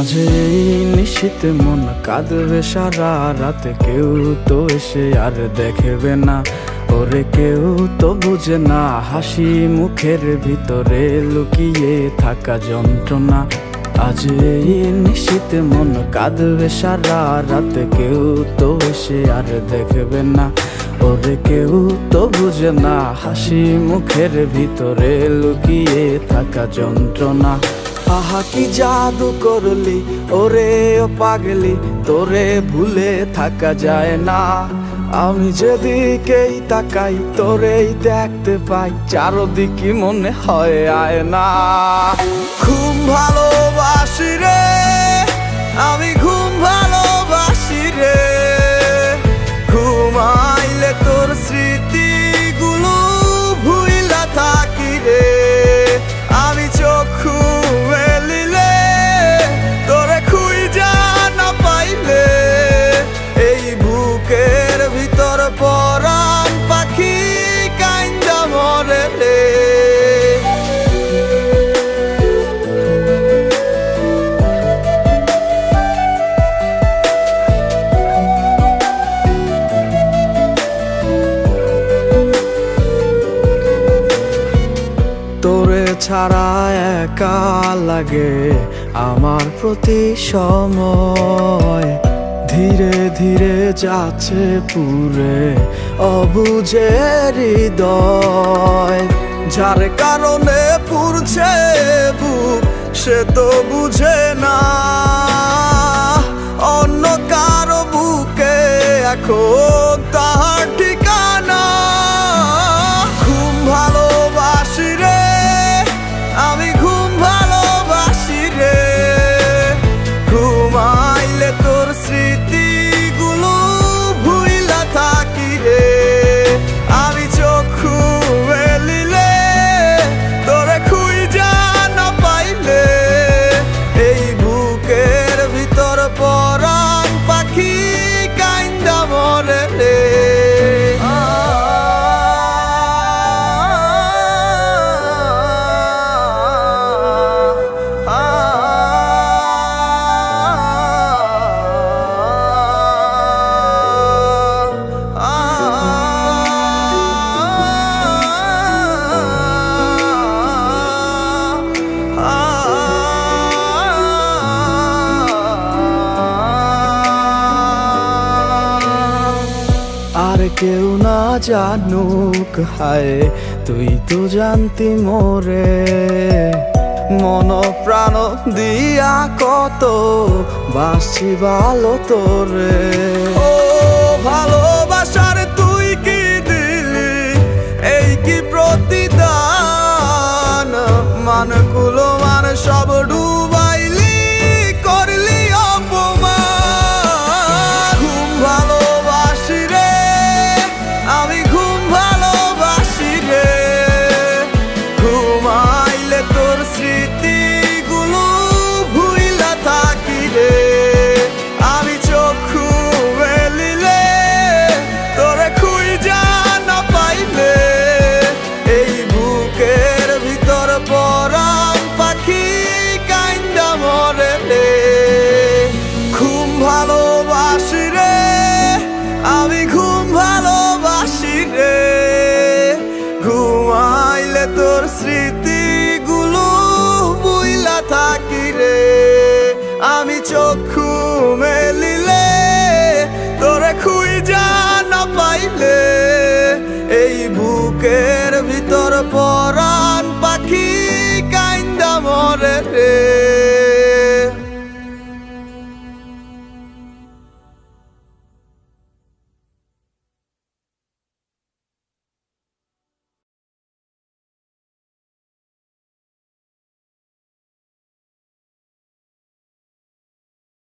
মাঝে এই নিশীথে মন কাঁদবে সারা রাত, কেউ তো এসে আর দেখবে না, ওরে কেউ তো বুঝে না হাসি মুখের ভিতরে লুকিয়ে থাকা যন্ত্রণা। আজ এই নিশীথে মন কাঁদবে সারা রাত, কেউ তো এসে আর দেখবে না, ওরে কেউ তো বুঝে না হাসি মুখের ভিতরে লুকিয়ে থাকা যন্ত্রণা। আহা কি জাদু করলি ওরে ও পাগলি, তোরে ভুলে থাকা যায় না। আমি যেদিকেই তাকাই তোরেই দেখতে পাই, চারদিকে মনে হয় আয়না। ঘুম ভালোবাসি রে আমি, ঘুম ভালোবাসি রে, ঘুমাইলে তোর স্মৃতিগুলো ভুইলা থাকি রে। আমি চক্ষু মেলিলে তোরে খুঁজা না পাইলে, এই বুকের ভিতর পরাণ পাখি কাইন্দা মরে রে। তোরে ছাড়া একা লাগে আমার প্রতি সময়, ধীরে ধীরে যাচ্ছে পুরে অবুঝে হৃদয়। যার কারণে পুরছে বুক সে তো বুঝে না, অন্য কারো বুকে এখন তাহার ঠিকানা। ঘুম ভালোবাসি রে আমি, ঘুম ভালোবাসি রে, ঘুমাইলে তোর স্মৃতিগুলো ভুইলা থাকি রে। আমি চক্ষু মেলিলে তোরে খুঁজা না পাইলে, এই বুকের ভিতর পরাণ পাখি কাইন্দা মরে রে। আর কেউ না জানুক হায়, তুই তো জানতি মোরে, মন প্রাণ দিয়া কত বাসছি ভালো তোরে। ও ভালো